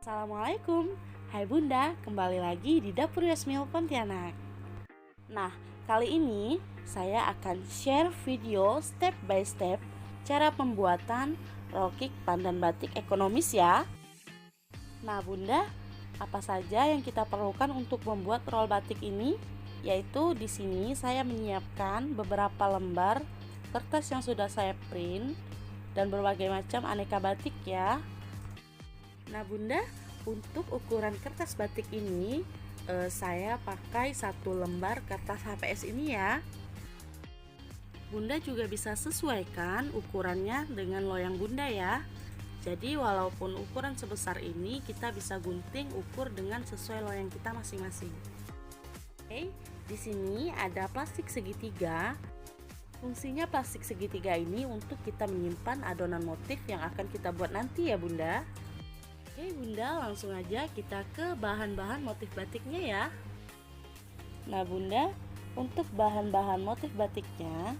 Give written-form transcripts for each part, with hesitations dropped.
Assalamualaikum, hai Bunda, kembali lagi di Dapur Yasmil Pontianak. Nah, kali ini saya akan share video step by step cara pembuatan rokik pandan batik ekonomis ya. Nah Bunda, apa saja yang kita perlukan untuk membuat roll batik ini? Yaitu di sini saya menyiapkan beberapa lembar kertas yang sudah saya print dan berbagai macam aneka batik ya. Nah Bunda, untuk ukuran kertas batik ini saya pakai satu lembar kertas HPS ini ya. Bunda juga bisa sesuaikan ukurannya dengan loyang Bunda ya. Jadi walaupun ukuran sebesar ini, kita bisa gunting ukur dengan sesuai loyang kita masing-masing. Oke, di sini ada plastik segitiga. Fungsinya plastik segitiga ini untuk kita menyimpan adonan motif yang akan kita buat nanti ya Bunda. Oke Bunda, langsung aja kita ke bahan-bahan motif batiknya ya. Nah Bunda, untuk bahan-bahan motif batiknya,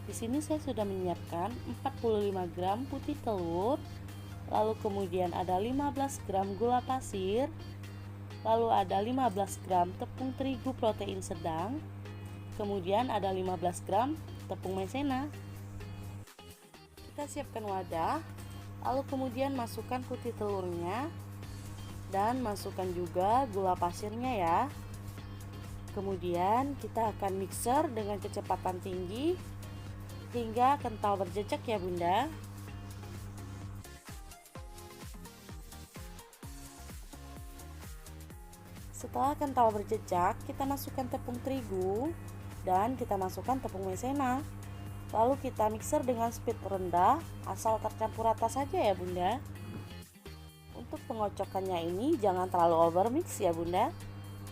di sini saya sudah menyiapkan 45 gram putih telur, lalu kemudian ada 15 gram gula pasir, lalu ada 15 gram tepung terigu protein sedang, kemudian ada 15 gram tepung maizena. Kita siapkan wadah, lalu kemudian masukkan putih telurnya dan masukkan juga gula pasirnya ya. Kemudian kita akan mixer dengan kecepatan tinggi hingga kental berjejak ya Bunda. Setelah kental berjejak, kita masukkan tepung terigu dan kita masukkan tepung maizena. Lalu kita mixer dengan speed rendah, asal tercampur rata saja ya Bunda. Untuk pengocokannya ini jangan terlalu overmix ya Bunda.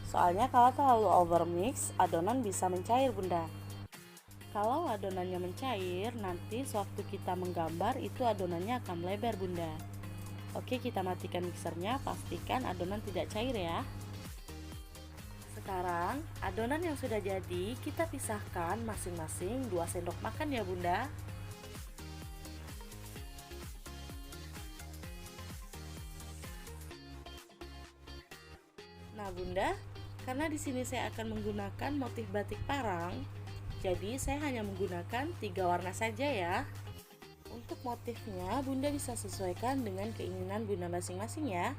Soalnya kalau terlalu overmix, adonan bisa mencair Bunda. Kalau adonannya mencair, nanti sewaktu kita menggambar itu adonannya akan melebar Bunda. Oke, kita matikan mixernya, pastikan adonan tidak cair ya. Sekarang adonan yang sudah jadi kita pisahkan masing-masing 2 sendok makan ya Bunda. Nah Bunda, karena di sini saya akan menggunakan motif batik parang, jadi saya hanya menggunakan 3 warna saja ya. Untuk motifnya Bunda bisa sesuaikan dengan keinginan Bunda masing-masing ya.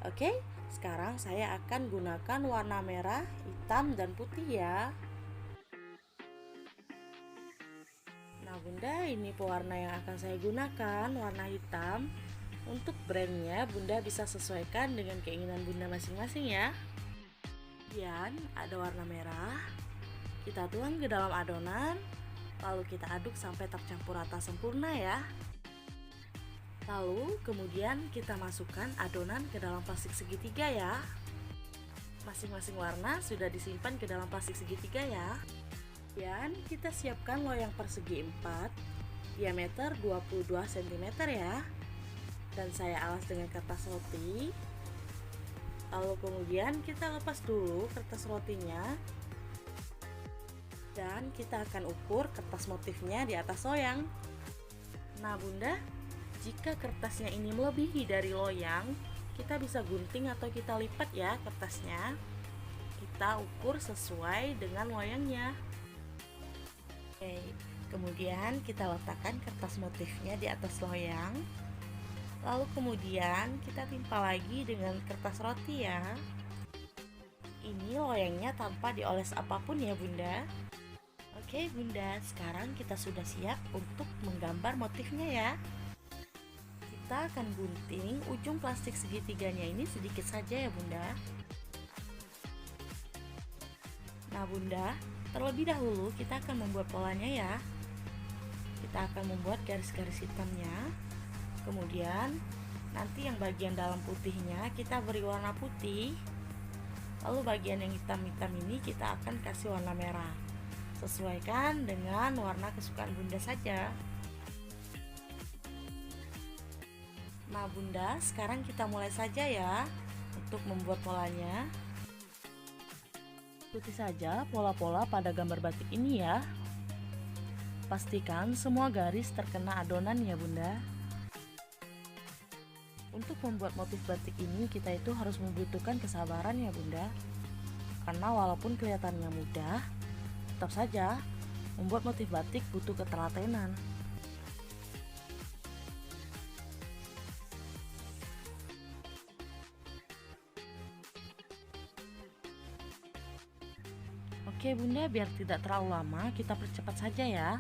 Oke, sekarang saya akan gunakan warna merah, hitam, dan putih ya. Nah Bunda, ini pewarna yang akan saya gunakan, warna hitam. Untuk brandnya Bunda bisa sesuaikan dengan keinginan Bunda masing-masing ya. Kemudian ada warna merah, kita tuang ke dalam adonan, lalu kita aduk sampai tercampur rata sempurna ya. Lalu kemudian kita masukkan adonan ke dalam plastik segitiga ya. Masing-masing warna sudah disimpan ke dalam plastik segitiga ya. Dan kita siapkan loyang persegi 4, diameter 22 cm ya. Dan saya alas dengan kertas roti. Lalu kemudian kita lepas dulu kertas rotinya. Dan kita akan ukur kertas motifnya di atas loyang. Nah Bunda, jika kertasnya ini melebihi dari loyang, kita bisa gunting atau kita lipat ya kertasnya. Kita ukur sesuai dengan loyangnya. Oke, kemudian kita letakkan kertas motifnya di atas loyang. Lalu kemudian kita timpa lagi dengan kertas roti ya. Ini loyangnya tanpa dioles apapun ya Bunda. Oke Bunda, sekarang kita sudah siap untuk menggambar motifnya ya. Kita akan gunting ujung plastik segitiganya ini sedikit saja ya Bunda. Nah Bunda, terlebih dahulu kita akan membuat polanya ya. Kita akan membuat garis-garis hitamnya. Kemudian nanti yang bagian dalam putihnya kita beri warna putih. Lalu bagian yang hitam-hitam ini kita akan kasih warna merah. Sesuaikan dengan warna kesukaan Bunda saja. Nah Bunda, sekarang kita mulai saja ya untuk membuat polanya. Ikuti saja pola-pola pada gambar batik ini ya. Pastikan semua garis terkena adonan ya Bunda. Untuk membuat motif batik ini kita itu harus membutuhkan kesabaran ya bunda. Karena walaupun kelihatannya mudah, tetap saja membuat motif batik butuh ketelatenan. Oke bunda, biar tidak terlalu lama kita percepat saja ya.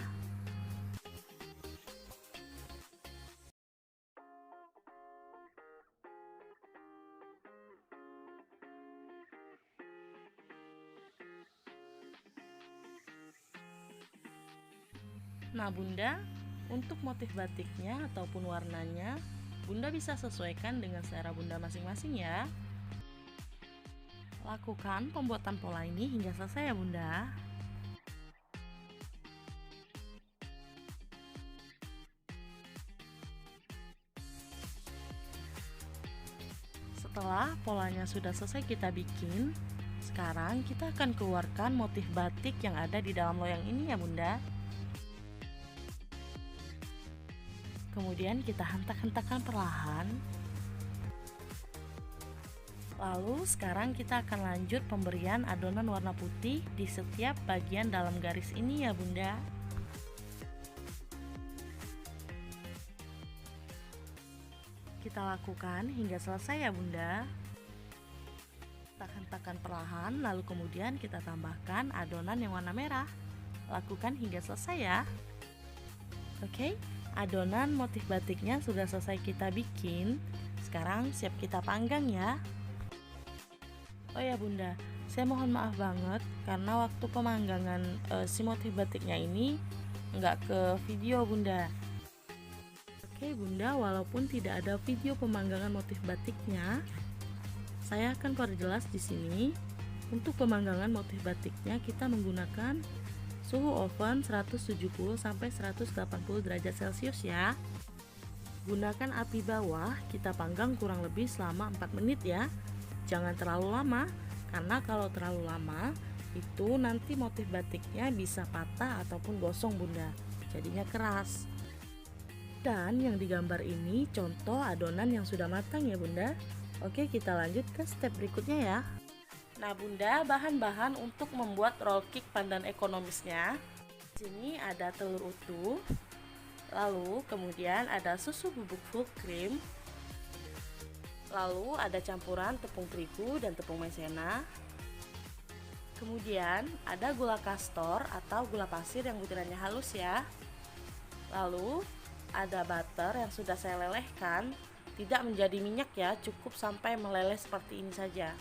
Nah bunda, untuk motif batiknya ataupun warnanya bunda bisa sesuaikan dengan selera bunda masing-masing ya. Lakukan pembuatan pola ini hingga selesai ya bunda. Setelah polanya sudah selesai kita bikin, sekarang kita akan keluarkan motif batik yang ada di dalam loyang ini ya bunda. Kemudian kita hentak-hentakan perlahan. Lalu sekarang kita akan lanjut pemberian adonan warna putih di setiap bagian dalam garis ini ya bunda. Kita lakukan hingga selesai ya bunda. Hentak-hentakan perlahan, lalu kemudian kita tambahkan adonan yang warna merah. Lakukan hingga selesai ya. Oke, adonan motif batiknya sudah selesai kita bikin. Sekarang siap kita panggang ya. Oh ya bunda, saya mohon maaf banget karena waktu pemanggangan si motif batiknya ini nggak ke video bunda. Oke bunda, walaupun tidak ada video pemanggangan motif batiknya, saya akan perjelas di sini. Untuk pemanggangan motif batiknya kita menggunakan suhu oven 170 sampai 180 derajat Celcius ya. Gunakan api bawah, kita panggang kurang lebih selama 4 menit ya. Jangan terlalu lama, karena kalau terlalu lama itu nanti motif batiknya bisa patah ataupun gosong bunda, jadinya keras. Dan yang digambar ini contoh adonan yang sudah matang ya bunda. Oke, kita lanjut ke step berikutnya ya. Nah bunda, bahan-bahan untuk membuat roll cake pandan ekonomisnya, di sini ada telur utuh, lalu kemudian ada susu bubuk full cream, lalu ada campuran tepung terigu dan tepung maizena. Kemudian ada gula kastor atau gula pasir yang butirannya halus ya. Lalu ada butter yang sudah saya lelehkan, tidak menjadi minyak ya, cukup sampai meleleh seperti ini saja.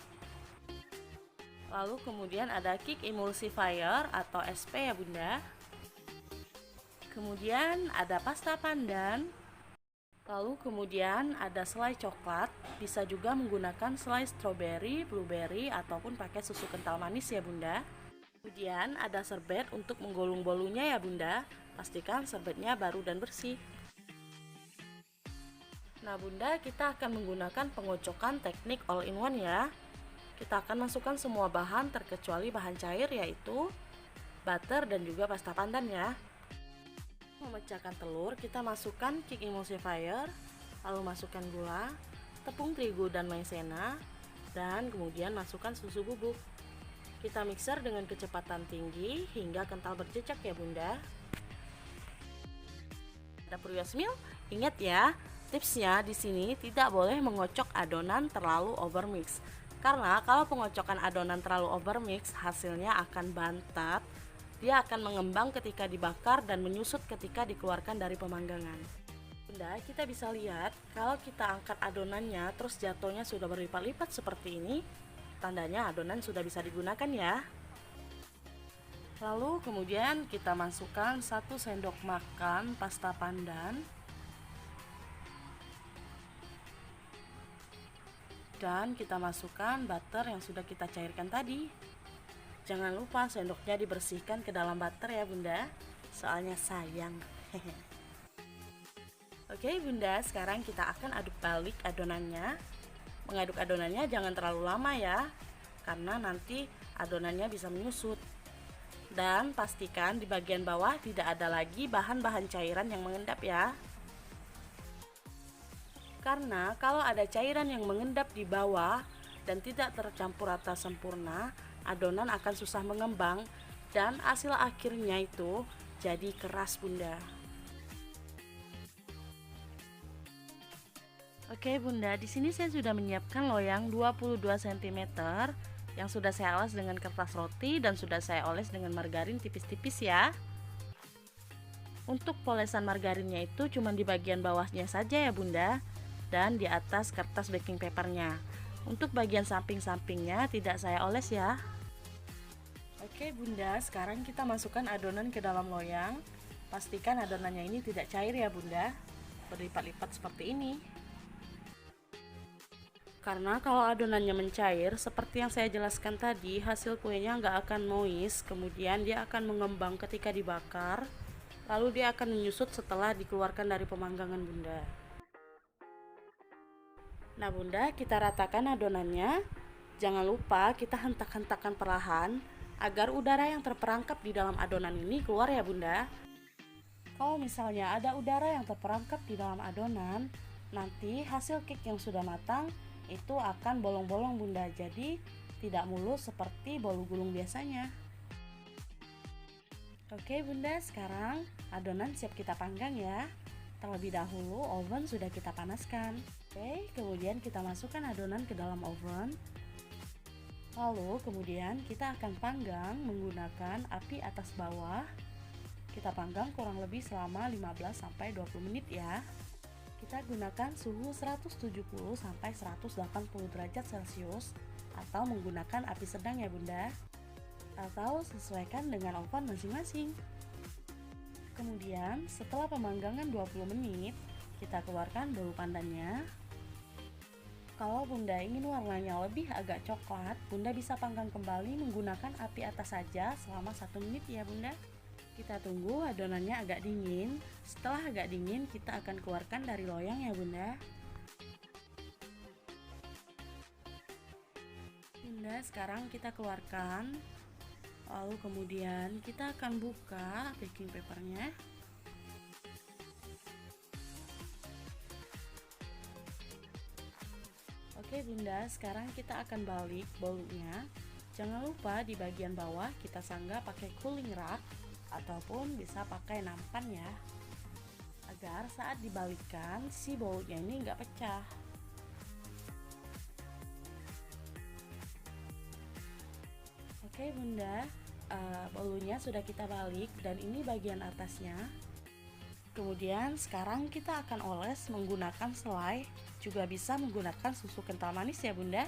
Lalu kemudian ada cake emulsifier atau SP ya bunda. Kemudian ada pasta pandan. Lalu kemudian ada selai coklat, bisa juga menggunakan selai strawberry, blueberry, ataupun pakai susu kental manis ya bunda. Kemudian ada serbet untuk menggulung bolunya ya bunda, pastikan serbetnya baru dan bersih. Nah bunda, kita akan menggunakan pengocokan teknik all in one ya. Kita akan masukkan semua bahan terkecuali bahan cair yaitu butter dan juga pasta pandan ya. Memecahkan telur, kita masukkan cake emulsifier, lalu masukkan gula, tepung terigu dan maizena, dan kemudian masukkan susu bubuk. Kita mixer dengan kecepatan tinggi hingga kental berjejak ya bunda. Dapur Yasmil, ingat ya, tipsnya di sini tidak boleh mengocok adonan terlalu overmix. Karena kalau pengocokan adonan terlalu overmix, hasilnya akan bantat. Dia akan mengembang ketika dibakar dan menyusut ketika dikeluarkan dari pemanggangan. Bunda, kita bisa lihat kalau kita angkat adonannya terus jatuhnya sudah berlipat-lipat seperti ini, tandanya adonan sudah bisa digunakan ya. Lalu kemudian kita masukkan 1 sendok makan pasta pandan dan kita masukkan butter yang sudah kita cairkan tadi. Jangan lupa sendoknya dibersihkan ke dalam butter ya bunda, soalnya sayang. Oke bunda, sekarang kita akan aduk balik adonannya. Mengaduk adonannya jangan terlalu lama ya, karena nanti adonannya bisa menyusut. Dan pastikan di bagian bawah tidak ada lagi bahan-bahan cairan yang mengendap ya. Karena kalau ada cairan yang mengendap di bawah dan tidak tercampur rata sempurna, adonan akan susah mengembang dan hasil akhirnya itu jadi keras, Bunda. Oke, Bunda, di sini saya sudah menyiapkan loyang 22 cm yang sudah saya alas dengan kertas roti dan sudah saya oles dengan margarin tipis-tipis ya. Untuk polesan margarinnya itu cuma di bagian bawahnya saja ya, Bunda, dan di atas kertas baking papernya. Untuk bagian samping-sampingnya tidak saya oles ya. Oke, Bunda, sekarang kita masukkan adonan ke dalam loyang. Pastikan adonannya ini tidak cair ya, Bunda, berlipat-lipat seperti ini. Karena kalau adonannya mencair, seperti yang saya jelaskan tadi, hasil kuenya nggak akan moist, kemudian dia akan mengembang ketika dibakar, lalu dia akan menyusut setelah dikeluarkan dari pemanggangan, Bunda. Nah, Bunda, kita ratakan adonannya. Jangan lupa kita hentak-hentakan perlahan agar udara yang terperangkap di dalam adonan ini keluar ya, Bunda. Kalau misalnya ada udara yang terperangkap di dalam adonan, nanti hasil cake yang sudah matang itu akan bolong-bolong, Bunda, jadi tidak mulus seperti bolu gulung biasanya. Oke, Bunda, sekarang adonan siap kita panggang ya. Terlebih dahulu oven sudah kita panaskan. Oke, kemudian kita masukkan adonan ke dalam oven. Lalu kemudian kita akan panggang menggunakan api atas bawah. Kita panggang kurang lebih selama 15-20 menit ya. Kita gunakan suhu 170 sampai 180 derajat Celcius atau menggunakan api sedang ya, Bunda. Atau sesuaikan dengan oven masing-masing. Kemudian setelah pemanggangan 20 menit, kita keluarkan bolu pandannya. Kalau Bunda ingin warnanya lebih agak coklat, Bunda bisa panggang kembali menggunakan api atas saja selama 1 menit ya, Bunda. Kita tunggu adonannya agak dingin. Setelah agak dingin, kita akan keluarkan dari loyang ya, Bunda. Bunda, sekarang kita keluarkan. Lalu kemudian kita akan buka baking papernya. Oke, Bunda, sekarang kita akan balik bolunya. Jangan lupa di bagian bawah kita sanggah pakai cooling rack ataupun bisa pakai nampan ya, agar saat dibalikkan si bolunya ini nggak pecah. Oke, Bunda, bolunya sudah kita balik dan ini bagian atasnya. Kemudian sekarang kita akan oles menggunakan selai, juga bisa menggunakan susu kental manis ya, Bunda.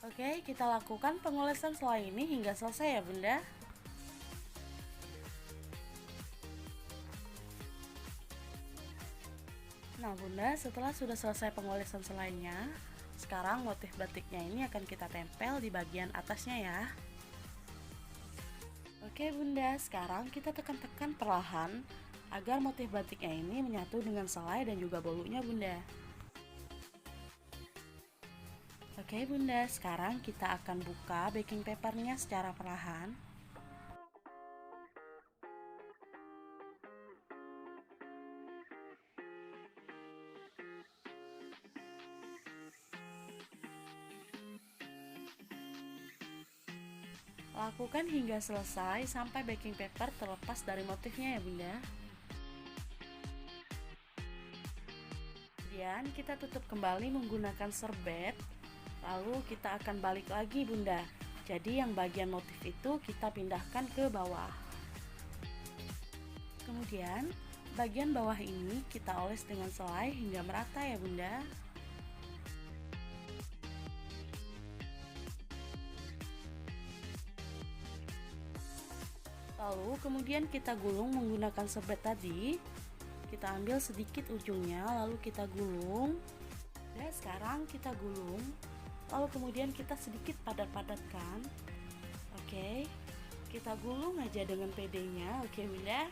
Oke, kita lakukan pengolesan selai ini hingga selesai ya, Bunda. Nah, Bunda, setelah sudah selesai pengolesan selainya, sekarang motif batiknya ini akan kita tempel di bagian atasnya ya. Oke, Bunda, sekarang kita tekan-tekan perlahan agar motif batiknya ini menyatu dengan selai dan juga bolunya, Bunda. Oke, Bunda, sekarang kita akan buka baking papernya secara perlahan. Lakukan hingga selesai sampai baking paper terlepas dari motifnya ya, Bunda. Kemudian kita tutup kembali menggunakan serbet. Lalu kita akan balik lagi, Bunda. Jadi yang bagian motif itu kita pindahkan ke bawah. Kemudian bagian bawah ini kita oles dengan selai hingga merata ya, Bunda. Lalu kemudian kita gulung menggunakan serbet tadi. Kita ambil sedikit ujungnya lalu kita gulung. Dan sekarang kita gulung. Lalu kemudian kita sedikit padat-padatkan. Oke, kita gulung aja dengan pedenya. Oke, Bunda.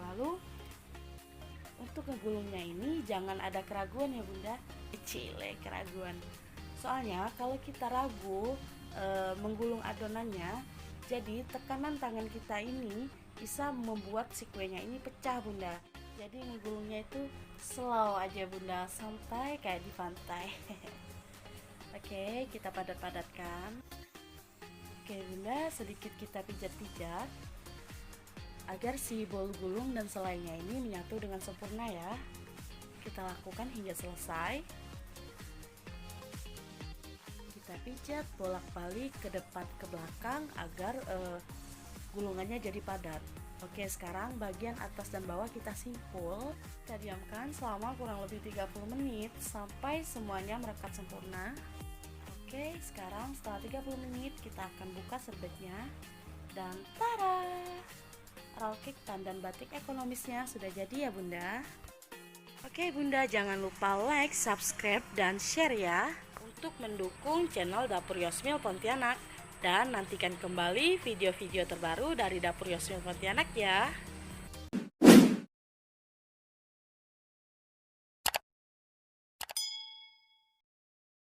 Lalu untuk ngegulungnya ini jangan ada keraguan ya, Bunda. Cile keraguan. Soalnya kalau kita ragu menggulung adonannya, jadi tekanan tangan kita ini bisa membuat si kuenya ini pecah Bunda. Jadi menggulungnya itu slow aja Bunda, santai kayak di pantai. Oke, kita padat-padatkan. Oke Bunda, sedikit kita pijat-pijat agar si bol gulung dan selainya ini menyatu dengan sempurna ya. Kita lakukan hingga selesai. Kita pijat bolak-balik ke depan ke belakang agar gulungannya jadi padat. Oke, sekarang bagian atas dan bawah kita simpul. Kita diamkan selama kurang lebih 30 menit sampai semuanya merekat sempurna. Oke, sekarang setelah 30 menit kita akan buka serbetnya. Dan tada! Roll cake tandan batik ekonomisnya sudah jadi ya Bunda. Oke Bunda, jangan lupa like, subscribe, dan share ya untuk mendukung channel Dapur Yosmil Pontianak. Dan nantikan kembali video-video terbaru dari Dapur Yosmil Pontianak ya.